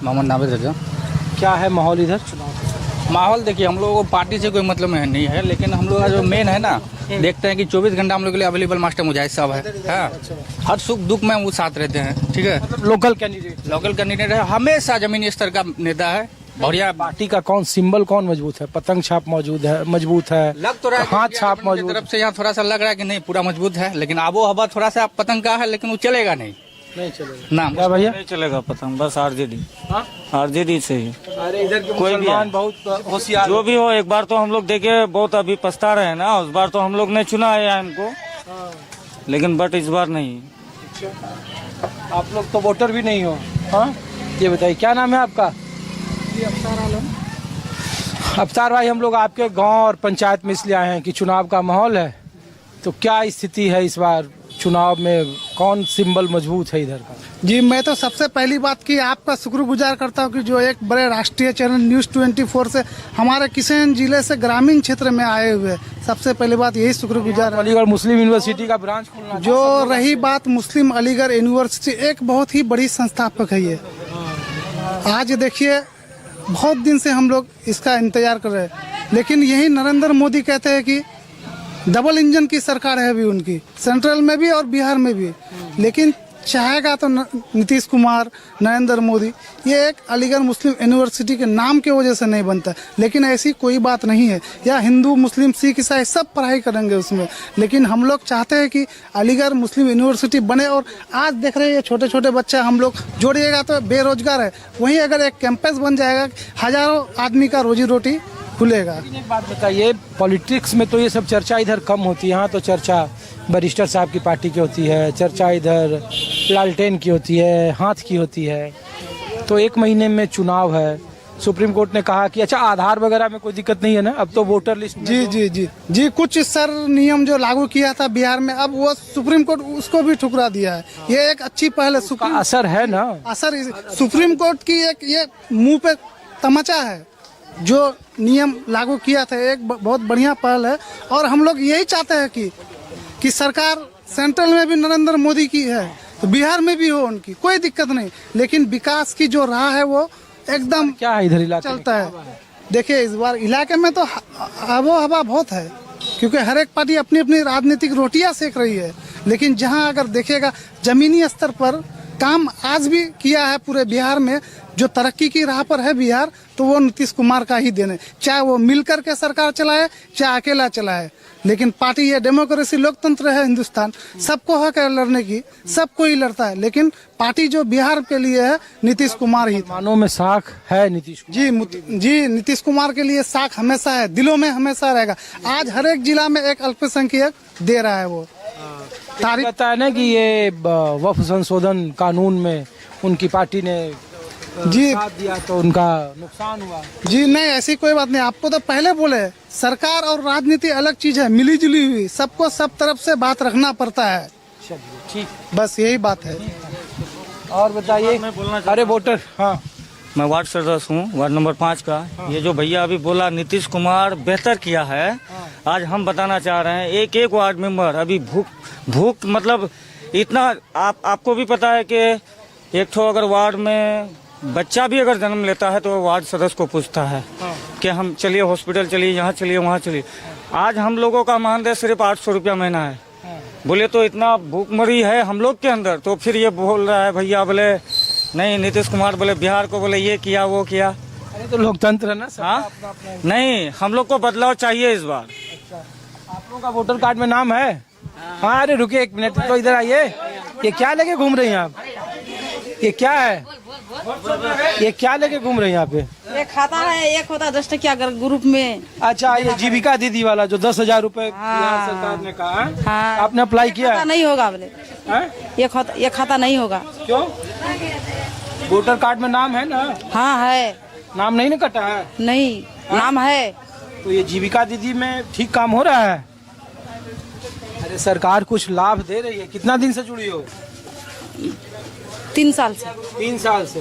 मोहम्मद नाविद रजा। क्या है माहौल इधर चुनाव? माहौल देखिए, हम लोगों को पार्टी से कोई मतलब नहीं है, लेकिन हम लोग का जो मेन है ना, देखते हैं कि 24 घंटा हम लोग के लिए अवेलेबल मास्टर मुजाहिद साहब है। हर सुख दुख में वो साथ रहते हैं। ठीक है, मतलब लोकल कैंडिडेट है, हमेशा जमीनी स्तर का नेता है। बढ़िया पार्टी का कौन सिंबल कौन मजबूत है? पतंग छाप मजबूत है, लग तो रहा है, हाथ छाप मजबूत तरफ से यहाँ थोड़ा सा लग रहा है कि नहीं पूरा मजबूत है, लेकिन आबो हवा थोड़ा सा पतंग का है, लेकिन वो चलेगा नहीं चलेगा ना। क्या भैया नहीं चलेगा पतंग, बस आरजेडी। हाँ? आरजेडी से ही। अरे इधर के कोई भी मुसलमान है। बहुत होशियार जो भी हो, एक बार तो हम लोग देखे, बहुत अभी पछता रहे हैं ना। उस बार तो हम लोग ने चुना है इनको, लेकिन बट इस बार नहीं। आप लोग तो वोटर भी नहीं हो। हाँ, ये बताइए क्या नाम है आपका? अफ्तार भाई, हम लोग आपके गांव और पंचायत में इसलिए आए हैं कि चुनाव का माहौल है, तो क्या स्थिति है इस बार चुनाव में? कौन सिंबल मजबूत है इधर का? जी, मैं तो सबसे पहली बात की आपका शुक्रगुजार करता हूं कि जो एक बड़े राष्ट्रीय चैनल न्यूज़ 24 से हमारे किशन जिले से ग्रामीण क्षेत्र में आए हुए, सबसे पहली बात यही शुक्रगुजार है। अलीगढ़ मुस्लिम यूनिवर्सिटी का ब्रांच खोलना जो रही बात मुस्लिम अलीगढ़ यूनिवर्सिटी, एक बहुत ही बड़ी संस्थापक है ये। आज देखिए, बहुत दिन से हम लोग इसका इंतजार कर रहे हैं, लेकिन यही नरेंद्र मोदी कहते हैं कि डबल इंजन की सरकार है अभी उनकी, सेंट्रल में भी और बिहार में भी, लेकिन चाहेगा तो नीतीश कुमार, नरेंद्र मोदी, ये एक अलीगढ़ मुस्लिम यूनिवर्सिटी के नाम की वजह से नहीं बनता, लेकिन ऐसी कोई बात नहीं है। या हिंदू मुस्लिम सिख ईसाई सब पढ़ाई करेंगे उसमें, लेकिन हम लोग चाहते हैं कि अलीगढ़ मुस्लिम यूनिवर्सिटी बने। और आज देख रहे हैं छोटे छोटे बच्चे हम लोग जोड़िएगा तो बेरोजगार है, वहीं अगर एक कैंपस बन जाएगा, हजारों आदमी का रोजी रोटी खुलेगा। एक बात बताइए, पॉलिटिक्स में तो ये सब चर्चा इधर कम होती है, यहाँ तो चर्चा बैरिस्टर साहब की पार्टी की होती है, चर्चा इधर लालटेन की होती है, हाथ की होती है। तो 1 महीने में चुनाव है, सुप्रीम कोर्ट ने कहा कि अच्छा आधार वगैरह में कोई दिक्कत नहीं है ना, अब तो वोटर लिस्ट में जी कुछ सर नियम जो लागू किया था बिहार में, अब वो सुप्रीम कोर्ट उसको भी ठुकरा दिया है। ये एक अच्छी पहल है। का असर है ना, असर सुप्रीम कोर्ट की एक ये मुंह पे तमाचा है, जो नियम लागू किया था, एक बहुत बढ़िया पहल है। और हम लोग यही चाहते हैं कि सरकार सेंट्रल में भी नरेंद्र मोदी की है, तो बिहार में भी हो उनकी, कोई दिक्कत नहीं, लेकिन विकास की जो राह है वो एकदम क्या है इधर इलाके चलता है। देखिए, इस बार इलाके में तो आबो हवा बहुत है, क्योंकि हर एक पार्टी अपनी अपनी राजनीतिक रोटियां सेक रही है, लेकिन जहां अगर देखिएगा जमीनी स्तर पर काम आज भी किया है पूरे बिहार में, जो तरक्की की राह पर है बिहार, तो वो नीतीश कुमार का ही देने, चाहे वो मिलकर के सरकार चलाए चाहे अकेला चलाए, लेकिन पार्टी ये डेमोक्रेसी लोकतंत्र है हिंदुस्तान, सबको हक है लड़ने की, सब कोई लड़ता है, लेकिन पार्टी जो बिहार के लिए है नीतीश कुमार ही। मानों में साख है नीतीश कुमार। जी नीतीश कुमार के लिए साख हमेशा है, दिलों में हमेशा रहेगा। आज हर एक जिला में एक अल्पसंख्यक दे रहा है वो। तारीफ कहता है ना कि ये वक्फ संशोधन कानून में उनकी पार्टी ने साथ दिया तो उनका नुकसान हुआ। जी नहीं, ऐसी कोई बात नहीं। आपको तो पहले बोले, सरकार और राजनीति अलग चीज है, मिली जुली हुई, सबको सब तरफ से बात रखना पड़ता है। ठीक, बस यही बात है। और बताइए। अरे वोटर, हाँ, मैं वार्ड सदस्य हूँ, वार्ड नंबर 5 का। ये जो भैया अभी बोला नीतीश कुमार बेहतर किया है, आज हम बताना चाह रहे हैं, एक एक वार्ड मेंबर अभी भूख मतलब इतना, आपको भी पता है कि एक ठो अगर वार्ड में बच्चा भी अगर जन्म लेता है तो वार्ड सदस्य को पूछता है कि हम चलिए हॉस्पिटल चलिए, यहाँ चलिए वहाँ चलिए। आज हम लोगों का मानदेय सिर्फ 800 रुपया महीना है। बोले तो इतना भूखमरी है हम लोग के अंदर, तो फिर ये बोल रहा है भैया, बोले नहीं नीतीश कुमार बोले बिहार को बोले ये किया वो किया। अरे तो लोकतंत्र है ना। हाँ, नहीं, हम लोग को बदलाव चाहिए इस बार। आप लोगों का वोटर कार्ड में नाम है? हाँ, अरे रुकिए 1 मिनट, तो इधर आइए। ये क्या लेके घूम रही हैं आप? ये क्या है? ये क्या लेके घूम रही हैं यहाँ पे? एक खाता है, एक होता है 10 टकिया अगर ग्रुप में। अच्छा, ये जीविका दीदी वाला जो 10,000 रूपए सरकार ने कहा, हाँ, आपने अप्लाई किया? खाता नहीं होगा बोले, ये खाता नहीं होगा। क्यों? वोटर कार्ड में नाम है ना? हाँ है। नाम नहीं ना कटा है? नहीं, नाम है। तो ये जीविका दीदी में ठीक काम हो रहा है? अरे सरकार कुछ लाभ दे रही है। कितना दिन से जुड़ी हो? 3 साल से। 3 साल से।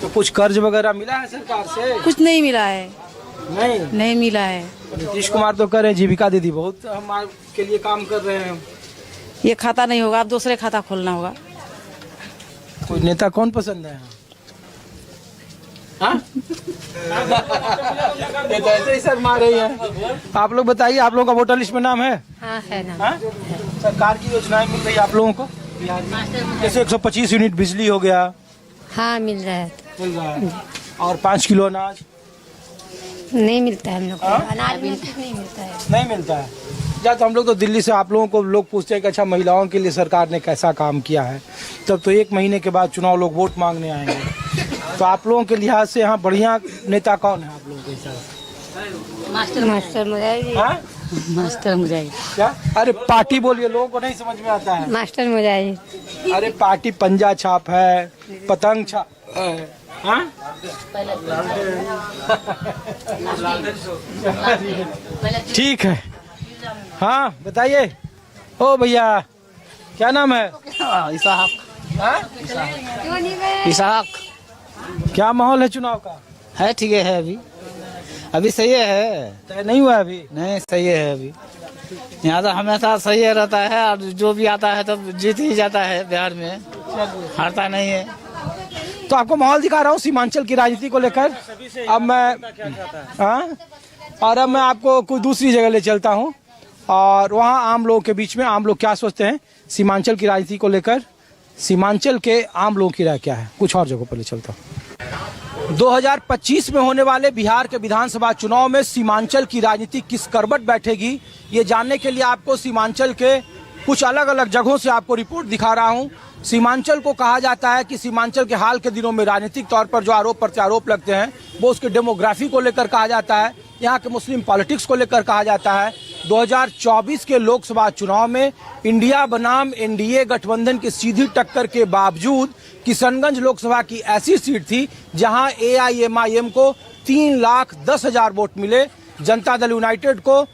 तो कुछ कर्ज वगैरह मिला है सरकार से? कुछ नहीं मिला है। नहीं मिला है। नीतीश कुमार तो कह रहे हैं जीविका दीदी बहुत हमारे लिए काम कर रहे हैं। ये खाता नहीं होगा, अब दूसरे खाता खोलना होगा। कोई नेता कौन पसंद है? हाँ? ये तो ऐसे ही सर मार रही है। आप लोग बताइए, आप लोगों का वोटर लिस्ट में नाम है? हाँ है ना। हाँ? सरकार की योजनाएं मिल रही है आप लोगों को बिहार में? जैसे 125 यूनिट बिजली हो गया, हाँ मिल रहा है। मिल रहा है, और 5 किलो अनाज नहीं मिलता है हम लोग को। हाँ? अनाज नहीं मिलता है। नहीं मिलता है। या तो हम लोग तो दिल्ली से, आप लोगों को लोग पूछते हैं कि अच्छा महिलाओं के लिए सरकार ने कैसा काम किया है, तब तो 1 महीने के बाद चुनाव लोग वोट मांगने आएंगे। तो आप लोगों के लिहाज से यहाँ बढ़िया नेता कौन है आप लोगों के हिसाब से? मास्टर मुजाहिद। हाँ? मास्टर मुजाहिद। क्या? अरे पार्टी बोलिए, लोगों को नहीं समझ में आता है। मास्टर मुजाहिद। अरे पार्टी पंजा छाप है, पतंग छाप है। हाँ? ठीक है। हाँ बताइए। ओ भैया, क्या नाम है? इसाहक। हाँ? इसाहक क्या माहौल है चुनाव का? है, ठीक है अभी सही है। तय नहीं हुआ अभी? नहीं, सही है अभी। यहाँ तो हमेशा सही रहता है और जो भी आता है तब जीत ही जाता है बिहार में, हारता नहीं है। तो आपको माहौल दिखा रहा हूँ सीमांचल की राजनीति को लेकर। अब मैं हाँ, और अब मैं आपको कोई दूसरी जगह ले चलता हूँ और वहाँ आम लोगों के बीच में आम लोग क्या सोचते हैं सीमांचल की राजनीति को लेकर। सीमांचल के आम लोगों की राय क्या है, कुछ और जगहों पर ले चलता हूँ। 2025 में होने वाले बिहार के विधानसभा चुनाव में सीमांचल की राजनीति किस करवट बैठेगी, ये जानने के लिए आपको सीमांचल के कुछ अलग अलग जगहों से आपको रिपोर्ट दिखा रहा हूं। सीमांचल को कहा जाता है कि सीमांचल के हाल के दिनों में राजनीतिक तौर पर जो आरोप प्रत्यारोप लगते हैं वो उसके डेमोग्राफी को लेकर कहा जाता है, यहाँ के मुस्लिम पॉलिटिक्स को लेकर कहा जाता है। 2024 के लोकसभा चुनाव में इंडिया बनाम एनडीए गठबंधन की सीधी टक्कर के बावजूद किशनगंज लोकसभा की ऐसी सीट थी जहां एआईएमआईएम को 3,10,000 वोट मिले, जनता दल यूनाइटेड को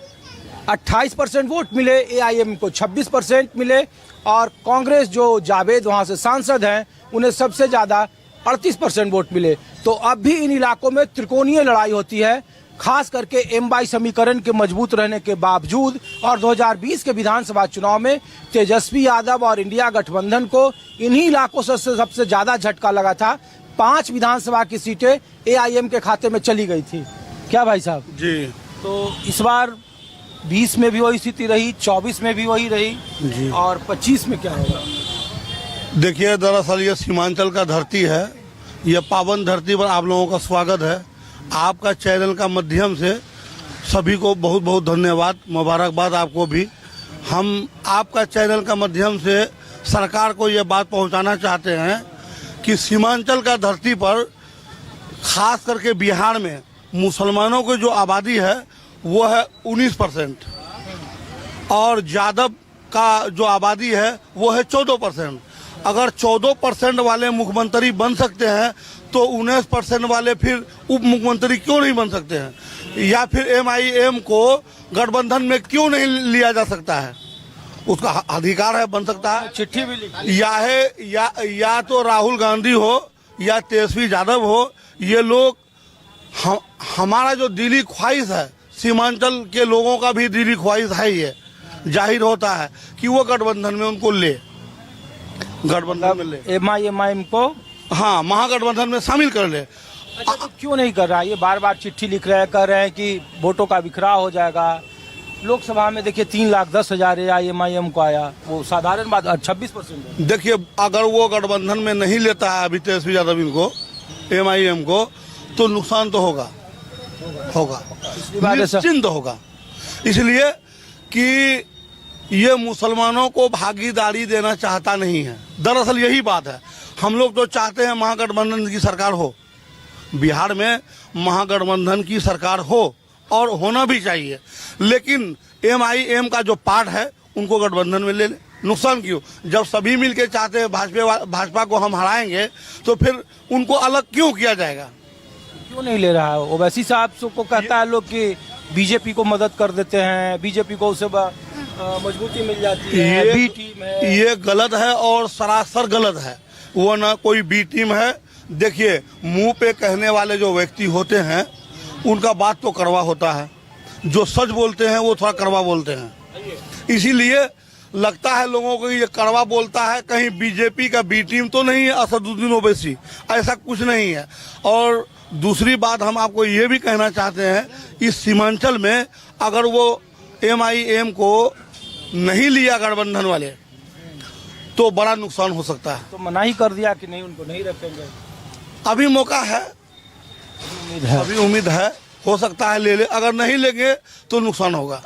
28% वोट मिले, एआईएम को 26% मिले और कांग्रेस जो जावेद वहां से सांसद हैं उन्हें सबसे ज्यादा 38% वोट मिले। तो अब भी इन इलाकों में त्रिकोणीय लड़ाई होती है, खास करके एम-22 समीकरण के मजबूत रहने के बावजूद। और 2020 के विधानसभा चुनाव में तेजस्वी यादव और इंडिया गठबंधन को इन्हीं इलाकों से सबसे ज्यादा झटका लगा था। 5 विधानसभा की सीटें एआईएम के खाते में चली गई थी। क्या भाई साहब जी? तो इस बार 20 में भी वही स्थिति रही, 24 में भी वही रही जी। और 25 में क्या होगा? देखिए, दरअसल ये सीमांचल का धरती है, ये पावन धरती पर आप लोगों का स्वागत है। आपका चैनल का माध्यम से सभी को बहुत बहुत धन्यवाद, मुबारकबाद आपको भी। हम आपका चैनल का माध्यम से सरकार को ये बात पहुंचाना चाहते हैं कि सीमांचल का धरती पर खास करके बिहार में मुसलमानों की जो आबादी है वो है 19% और यादव का जो आबादी है वो है 14%। अगर 14% वाले मुख्यमंत्री बन सकते हैं तो 19% वाले फिर उप मुख्यमंत्री क्यों नहीं बन सकते हैं, या फिर एमआईएम को गठबंधन में क्यों नहीं लिया जा सकता है? उसका अधिकार है, बन सकता है। चिट्ठी भी लिखी या तो राहुल गांधी हो या तेजस्वी यादव हो, ये लोग हमारा जो दिली ख्वाहिश है, सीमांचल के लोगों का भी दिली ख्वाहिश है, ये जाहिर होता है कि वो गठबंधन में उनको ले, गठबंधन में ले, एमआईएम को हाँ महागठबंधन में शामिल कर ले। अच्छा, तो क्यों नहीं कर रहा? ये बार बार चिट्ठी लिख रहे हैं, कह रहे हैं कि वोटों का बिखराव हो जाएगा। लोकसभा में देखिए 3,10,000 एआईएमआईएम को आया, वो साधारण बात 26%। देखिए, अगर वो गठबंधन में नहीं लेता है अभी तेजस्वी यादव इनको, एमआईएम को, तो नुकसान तो होगा निश्चिंत होगा। इसलिए कि ये मुसलमानों को भागीदारी देना चाहता नहीं है, दरअसल यही बात है। हम लोग तो चाहते हैं महागठबंधन की सरकार हो, बिहार में महागठबंधन की सरकार हो और होना भी चाहिए, लेकिन एमआईएम का जो पार्ट है उनको गठबंधन में ले ले। नुकसान क्यों? जब सभी मिलके चाहते हैं भाजपा को हम हराएंगे तो फिर उनको अलग क्यों किया जाएगा? क्यों नहीं ले रहा है? ओवैसी साहब को कहता है लोग कि बीजेपी को मदद कर देते हैं, बीजेपी को उससे मजबूती मिल जाती है, बी टीम है। ये गलत है और सरासर गलत है। वो ना कोई बी टीम है। देखिए, मुंह पे कहने वाले जो व्यक्ति होते हैं उनका बात तो कड़वा होता है, जो सच बोलते हैं वो थोड़ा कड़वा बोलते हैं। इसीलिए लगता है लोगों को ये कड़वा बोलता है, कहीं बीजेपी का बी टीम तो नहीं है असदुद्दीन ओवैसी, ऐसा कुछ नहीं है। और दूसरी बात हम आपको ये भी कहना चाहते हैं, इस सीमांचल में अगर वो MIM को नहीं लिया गठबंधन वाले तो बड़ा नुकसान हो सकता है। तो मना ही कर दिया कि नहीं, उनको नहीं रखेंगे। अभी मौका है, उम्मीद है। अभी उम्मीद है, हो सकता है ले ले, अगर नहीं लेंगे तो नुकसान होगा।